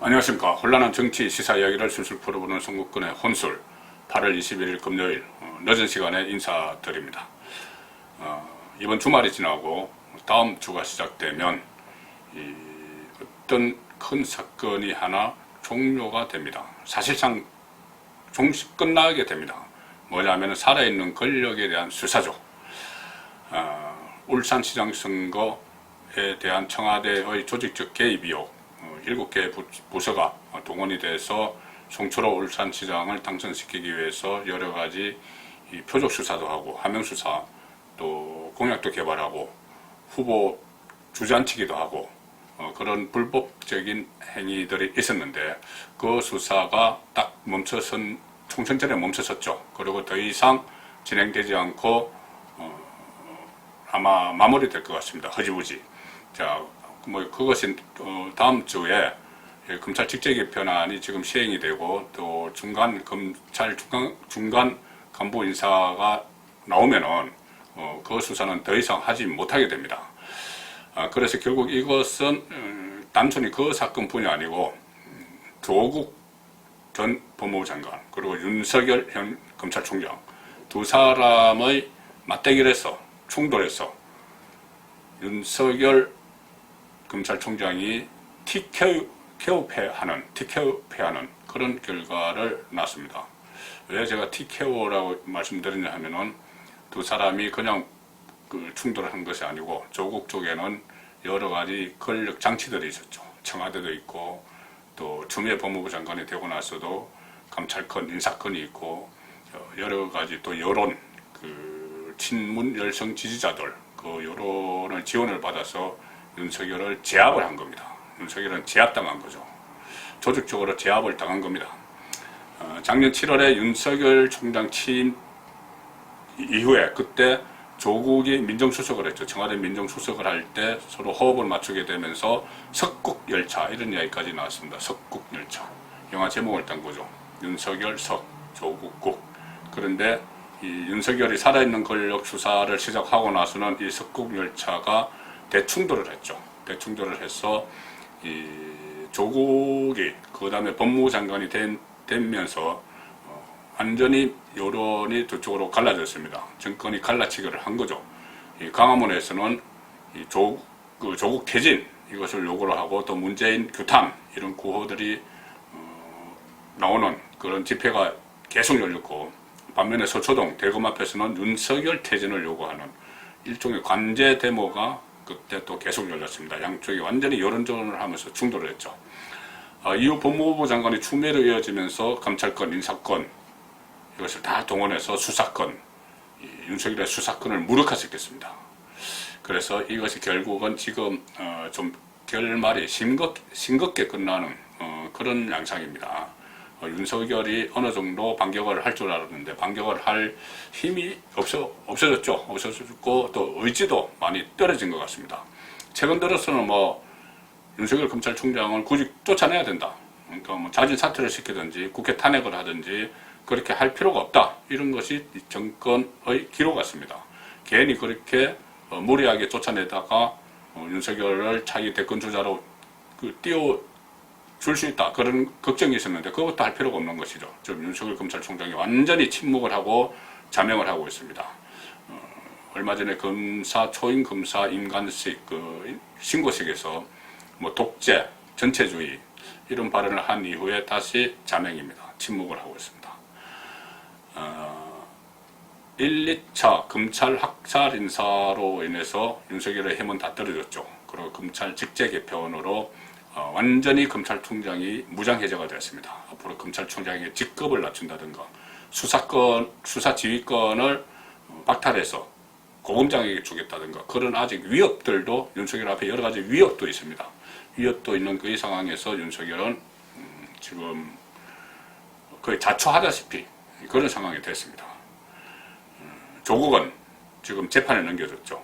안녕하십니까. 혼란한 정치 시사 이야기를 술술 풀어보는 송국근의 혼술 8월 21일 금요일 늦은 시간에 인사드립니다. 이번 주말이 지나고 다음 주가 시작되면 어떤 큰 사건이 하나 종료가 됩니다. 사실상 끝나게 됩니다. 뭐냐면 살아있는 권력에 대한 수사죠. 울산시장 선거에 대한 청와대의 조직적 개입 의혹 7개 부서가 동원이 돼서 송철호 울산시장을 당선시키기 위해서 여러가지 표적 수사도 하고 하명 수사 또 공약도 개발하고 후보 주저앉히기도 하고 그런 불법적인 행위들이 있었는데 그 수사가 딱 총선 전에 멈춰섰죠. 그리고 더 이상 진행되지 않고 아마 마무리될 것 같습니다. 허지부지. 자, 그것이 다음 주에 검찰 직제 개편안이 지금 시행이 되고 또 검찰 중간 간부 인사가 나오면은 그 수사는 더 이상 하지 못하게 됩니다. 그래서 결국 이것은 단순히 그 사건뿐이 아니고 조국 전 법무부 장관 그리고 윤석열 현 검찰총장 두 사람의 맞대결에서 충돌해서 윤석열 검찰총장이 TKO패하는 그런 결과를 낳았습니다. 왜 제가 TKO라고 말씀드리냐 하면은 두 사람이 그냥 충돌을 한 것이 아니고 조국 쪽에는 여러 가지 권력 장치들이 있었죠. 청와대도 있고 또 추미애 법무부 장관이 되고 나서도 감찰권, 인사권이 있고 여러 가지 또 여론, 친문 열성 지지자들 그 여론을 지원을 받아서 윤석열을 제압을 한 겁니다. 윤석열은 제압당한 거죠. 조직적으로 제압을 당한 겁니다. 작년 7월에 윤석열 총장 취임 이후에 그때 조국이 민정수석을 했죠. 청와대 민정수석을 할 때 서로 호흡을 맞추게 되면서 석국열차 이런 이야기까지 나왔습니다. 석국열차. 영화 제목을 딴 거죠. 윤석열 석, 조국 국. 그런데 이 윤석열이 살아있는 권력 수사를 시작하고 나서는 이 석국열차가 대충돌을 했죠. 대충돌을 해서 이 조국이 그 다음에 법무부 장관이 되면서 완전히 여론이 두 쪽으로 갈라졌습니다. 정권이 갈라치기를 한 거죠. 이 광화문에서는 이 조국 퇴진 이것을 요구를 하고 또 문재인 규탄 이런 구호들이 나오는 그런 집회가 계속 열렸고 반면에 서초동 대검 앞에서는 윤석열 퇴진을 요구하는 일종의 관제 데모가 그때 또 계속 열렸습니다. 양쪽이 완전히 여론전을 하면서 충돌을 했죠. 이후 법무부 장관이 추미애로 이어지면서 감찰권, 인사권 이것을 다 동원해서 수사권, 윤석열의 수사권을 무력화시켰습니다. 그래서 이것이 결국은 지금 좀 결말이 싱겁게 끝나는 그런 양상입니다. 윤석열이 어느 정도 반격을 할 줄 알았는데 반격을 할 힘이 없어졌죠. 없어졌고 또 의지도 많이 떨어진 것 같습니다. 최근 들어서는 윤석열 검찰총장을 굳이 쫓아내야 된다. 그러니까 자진 사퇴를 시키든지 국회 탄핵을 하든지 그렇게 할 필요가 없다. 이런 것이 정권의 기로 같습니다. 괜히 그렇게 무리하게 쫓아내다가 윤석열을 차기 대권 주자로 줄 수 있다. 그런 걱정이 있었는데 그것도 할 필요가 없는 것이죠. 지금 윤석열 검찰총장이 완전히 침묵을 하고 자명을 하고 있습니다. 얼마 전에 초임 검사 임관식 신고식에서 독재, 전체주의 이런 발언을 한 이후에 다시 자명입니다. 침묵을 하고 있습니다. 1, 2차 검찰 학살 인사로 인해서 윤석열의 힘은 다 떨어졌죠. 그리고 검찰 직제 개편으로 완전히 검찰총장이 무장해제가 되었습니다. 앞으로 검찰총장의 직급을 낮춘다든가 수사 지휘권을 박탈해서 고검장에게 주겠다든가 그런 아직 위협들도 윤석열 앞에 여러 가지 위협도 있습니다. 위협도 있는 그 상황에서 윤석열은 지금 거의 자초하다시피 그런 상황이 됐습니다. 조국은 지금 재판에 넘겨졌죠.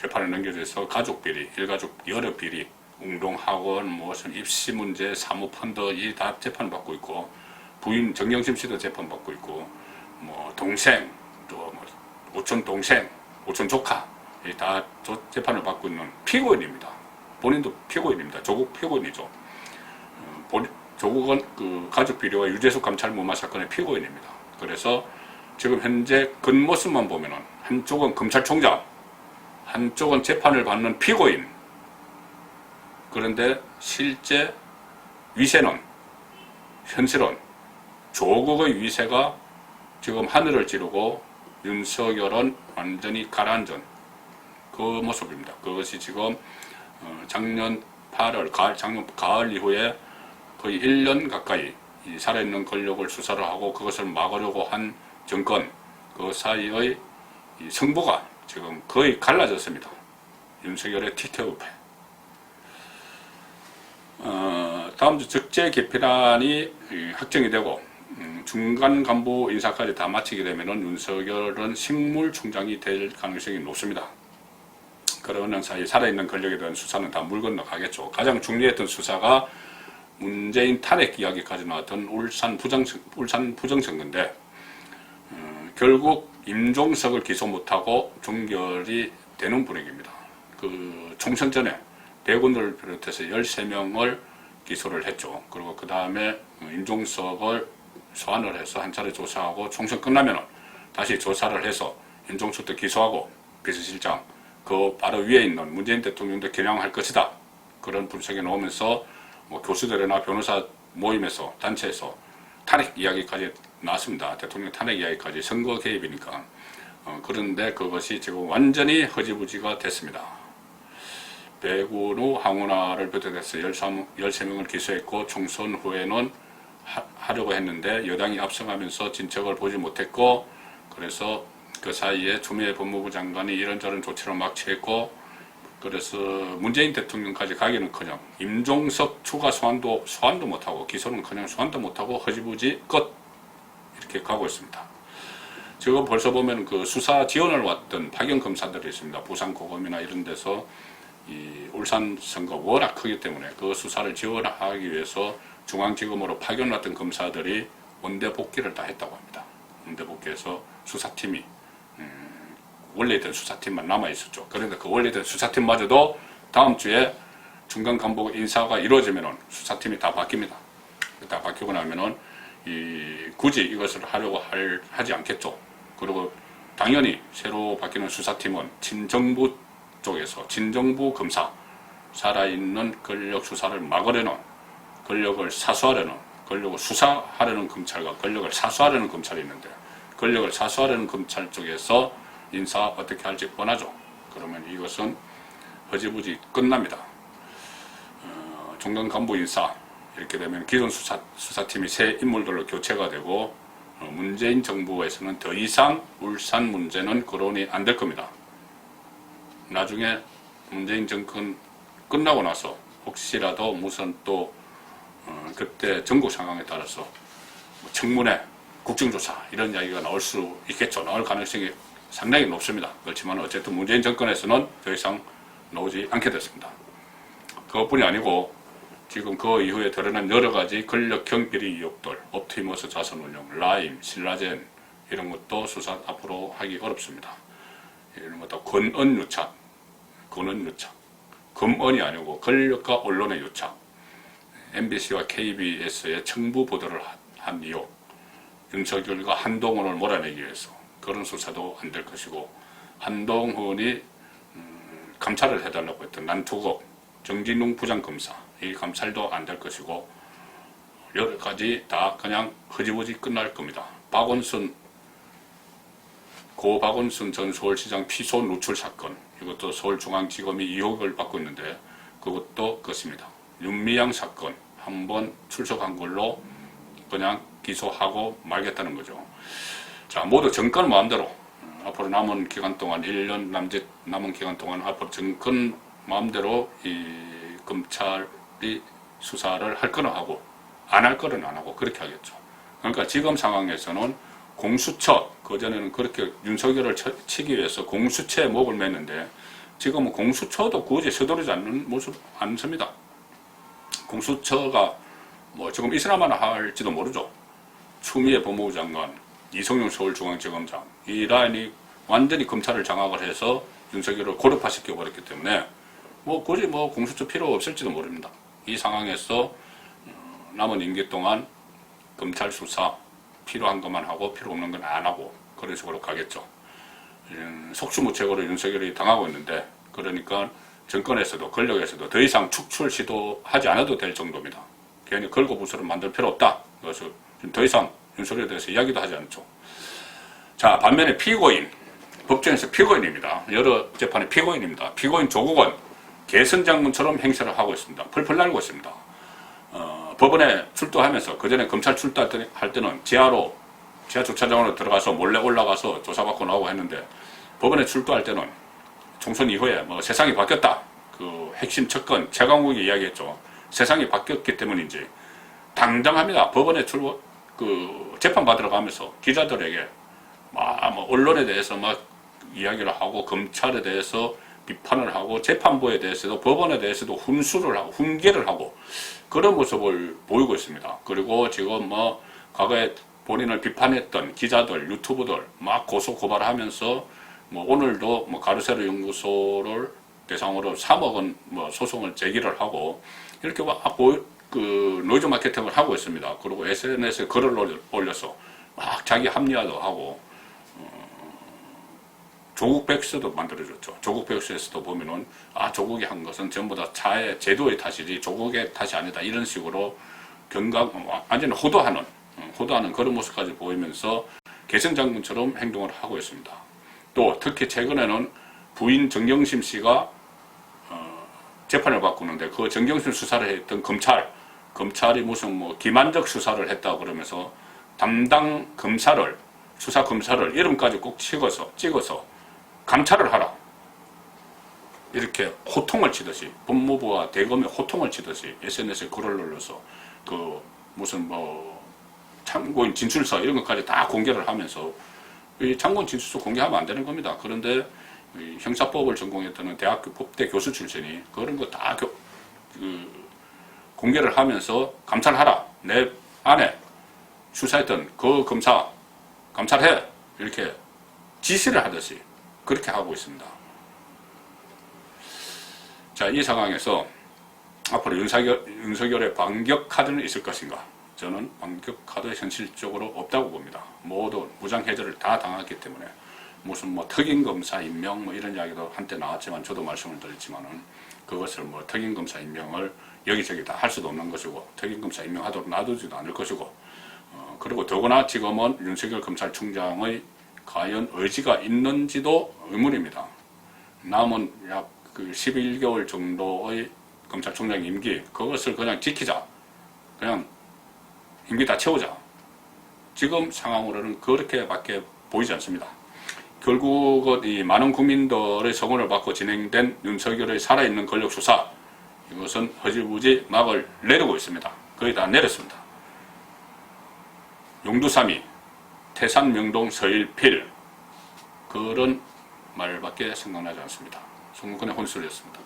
재판에 넘겨져서 가족 비리, 일가족 여러 비리 운동학원, 무슨 입시 문제, 사모펀드 이 다 재판받고 있고 부인 정영심 씨도 재판받고 있고 동생 또 오촌 동생, 오촌 조카 다 재판을 받고 있는 피고인입니다. 본인도 피고인입니다. 조국 피고인이죠. 조국은 그 가족 비리와 유재수 감찰 무마 사건의 피고인입니다. 그래서 지금 현재 겉모습만 보면은 한쪽은 검찰총장, 한쪽은 재판을 받는 피고인. 그런데 실제 위세는, 현실은 조국의 위세가 지금 하늘을 찌르고 윤석열은 완전히 가라앉은 그 모습입니다. 그것이 지금 작년 8월, 작년 가을 이후에 거의 1년 가까이 이 살아있는 권력을 수사를 하고 그것을 막으려고 한 정권, 그 사이의 이 승부가 지금 거의 갈라졌습니다. 윤석열의 TKO패. 다음 주 적재 개편안이 확정이 되고 중간 간부 인사까지 다 마치게 되면은 윤석열은 식물총장이 될 가능성이 높습니다. 그러는 사이 살아있는 권력에 대한 수사는 다 물 건너가겠죠. 가장 중요했던 수사가 문재인 탄핵 이야기까지 나왔던 울산 부정선거인데 결국 임종석을 기소 못하고 종결이 되는 분위기입니다. 그 총선 전에 대군을 비롯해서 13명을 기소를 했죠. 그리고 그 다음에 임종석을 소환을 해서 한 차례 조사하고 총선 끝나면 다시 조사를 해서 임종석도 기소하고 비서실장 그 바로 위에 있는 문재인 대통령도 겨냥할 것이다. 그런 분석이 나오면서 뭐 교수들이나 변호사 모임에서 단체에서 탄핵 이야기까지 나왔습니다. 대통령 탄핵 이야기까지 선거 개입이니까. 그런데 그것이 지금 완전히 허지부지가 됐습니다. 배구루 황운하를 비롯해서 13명을 기소했고 총선 후에는 하려고 했는데 여당이 앞서가면서 진척을 보지 못했고 그래서 그 사이에 추미애 법무부 장관이 이런저런 조치를 막 취했고 그래서 문재인 대통령까지 가기는커녕 임종석 추가 소환도 못하고 기소는커녕 소환도 못하고 허지부지 끝 이렇게 가고 있습니다. 지금 벌써 보면 그 수사 지원을 왔던 파견 검사들이 있습니다. 부산고검이나 이런 데서 이 울산 선거 워낙 크기 때문에 그 수사를 지원하기 위해서 중앙지검으로 파견 왔던 검사들이 원대 복귀를 다 했다고 합니다. 원대 복귀해서 수사팀이 원래 있던 수사팀만 남아 있었죠. 그런데 그 원래 있던 수사팀마저도 다음 주에 중간 간부 인사가 이루어지면은 수사팀이 다 바뀝니다. 다 바뀌고 나면은 굳이 이것을 하려고 하지 않겠죠. 그리고 당연히 새로 바뀌는 수사팀은 친정부 쪽에서 친정부 검사, 살아있는 권력 수사를 막으려는, 권력을 사수하려는, 권력을 수사하려는 검찰과 권력을 사수하려는 검찰이 있는데 권력을 사수하려는 검찰 쪽에서 인사 어떻게 할지 뻔하죠. 그러면 이것은 허지부지 끝납니다. 중간 간부 인사 이렇게 되면 기존 수사팀이 새 인물들로 교체가 되고 문재인 정부에서는 더 이상 울산 문제는 거론이 안 될 겁니다. 나중에 문재인 정권 끝나고 나서 혹시라도 무슨 또 그때 전국 상황에 따라서 뭐 청문회, 국정조사 이런 이야기가 나올 수 있겠죠. 나올 가능성이 상당히 높습니다. 그렇지만 어쨌든 문재인 정권에서는 더 이상 나오지 않게 됐습니다. 그것뿐이 아니고 지금 그 이후에 드러난 여러 가지 권력형 비리 의혹들, 옵티머스 자산운용, 라임, 신라젠 이런 것도 수사 앞으로 하기 어렵습니다. 이런 것도 권언 유착, 검언이 아니고 권력과 언론의 유착, MBC와 KBS의 청부 보도를 한 이유, 윤석열과 한동훈을 몰아내기 위해서 그런 수사도 안 될 것이고 한동훈이 감찰을 해달라고 했던 난투국 정진웅 부장검사 이 감찰도 안 될 것이고 여러 가지 다 그냥 허지부지 끝날 겁니다. 고 박원순 전 서울시장 피소 누출 사건 이것도 서울중앙지검이 의혹을 받고 있는데 그것도 그렇습니다. 윤미향 사건 한번 출석한 걸로 그냥 기소하고 말겠다는 거죠. 자, 모두 정권 마음대로 앞으로 남은 기간 동안 1년 남은 기간 동안 앞으로 정권 마음대로 이 검찰이 수사를 할 거는 하고 안 할 거는 안 하고 그렇게 하겠죠. 그러니까 지금 상황에서는 공수처 그전에는 그렇게 윤석열을 치기 위해서 공수처에 목을 맸는데 지금은 공수처도 굳이 서두르지 않는 모습 않습니다. 공수처가 뭐 지금 이슬람만 할지도 모르죠. 추미애 법무부 장관, 이성용 서울중앙지검장 이 라인이 완전히 검찰을 장악을 해서 윤석열을 고립화시켜 버렸기 때문에 뭐 굳이 뭐 공수처 필요 없을지도 모릅니다. 이 상황에서 남은 임기 동안 검찰 수사 필요한 것만 하고 필요 없는 건 안 하고 그런 식으로 가겠죠. 속수무책으로 윤석열이 당하고 있는데, 그러니까 정권에서도 권력에서도 더 이상 축출 시도하지 않아도 될 정도입니다. 괜히 걸고부스를 만들 필요 없다. 그래서 더 이상 윤석열에 대해서 이야기도 하지 않죠. 자, 반면에 피고인, 법정에서 피고인입니다. 여러 재판의 피고인입니다. 피고인 조국은 개선장군처럼 행세를 하고 있습니다. 펄펄 날고 있습니다. 법원에 출두하면서, 그 전에 검찰 출두할 때는 지하 주차장으로 들어가서 몰래 올라가서 조사받고 나오고 했는데, 법원에 출두할 때는 총선 이후에 뭐 세상이 바뀌었다. 그 핵심 척건 최강욱이 이야기했죠. 세상이 바뀌었기 때문인지 당당합니다. 법원에 재판 받으러 가면서 기자들에게 뭐 언론에 대해서 막 이야기를 하고, 검찰에 대해서 비판을 하고, 재판부에 대해서도 법원에 대해서도 훈수를 하고 훈계를 하고 그런 모습을 보이고 있습니다. 그리고 지금 뭐 과거에 본인을 비판했던 기자들, 유튜브들 막 고소 고발하면서 뭐 오늘도 뭐 가르세로 연구소를 대상으로 3억 원 뭐 소송을 제기를 하고 이렇게 그 노이즈 마케팅을 하고 있습니다. 그리고 SNS에 글을 올려서 막 자기 합리화도 하고, 조국 백서도 만들어줬죠. 조국 백서에서도 보면은 조국이 한 것은 전부 다 제도의 탓이지 조국의 탓이 아니다, 이런 식으로 완전히 호도하는 그런 모습까지 보이면서 개선장군처럼 행동을 하고 있습니다. 또 특히 최근에는 부인 정경심 씨가 재판을 받고 있는데, 그 정경심 수사를 했던 검찰이 무슨 뭐 기만적 수사를 했다 그러면서 담당 수사 검사를 이름까지 꼭 찍어서 감찰을 하라, 이렇게 호통을 치듯이, 법무부와 대검에 호통을 치듯이 SNS에 글을 올려서 그 무슨 뭐 참고인 진술서 이런 것까지 다 공개를 하면서, 이 참고인 진술서 공개하면 안 되는 겁니다. 그런데 형사법을 전공했던 대학교 법대 교수 출신이 그런 거 다 공개를 하면서 감찰하라, 내 안에 수사했던 그 검사 감찰해, 이렇게 지시를 하듯이 그렇게 하고 있습니다. 자, 이 상황에서 앞으로 윤석열의 반격 카드는 있을 것인가? 저는 반격 카드 현실적으로 없다고 봅니다. 모두 무장해제를 다 당했기 때문에, 무슨 뭐 특임검사 임명 뭐 이런 이야기도 한때 나왔지만, 저도 말씀을 드렸지만은 그것을 뭐 특임검사 임명을 여기저기 다 할 수도 없는 것이고, 특임검사 임명하도록 놔두지도 않을 것이고, 그리고 더구나 지금은 윤석열 검찰총장의 과연 의지가 있는지도 의문입니다. 남은 약 11개월 정도의 검찰총장 임기, 그것을 그냥 지키자, 그냥 임기 다 채우자, 지금 상황으로는 그렇게밖에 보이지 않습니다. 결국은 이 많은 국민들의 성원을 받고 진행된 윤석열의 살아있는 권력 수사, 이것은 허지부지 막을 내리고 있습니다. 거의 다 내렸습니다. 용두삼이, 태산, 명동, 서일필, 그런 말밖에 생각나지 않습니다. 송근의 혼술이었습니다.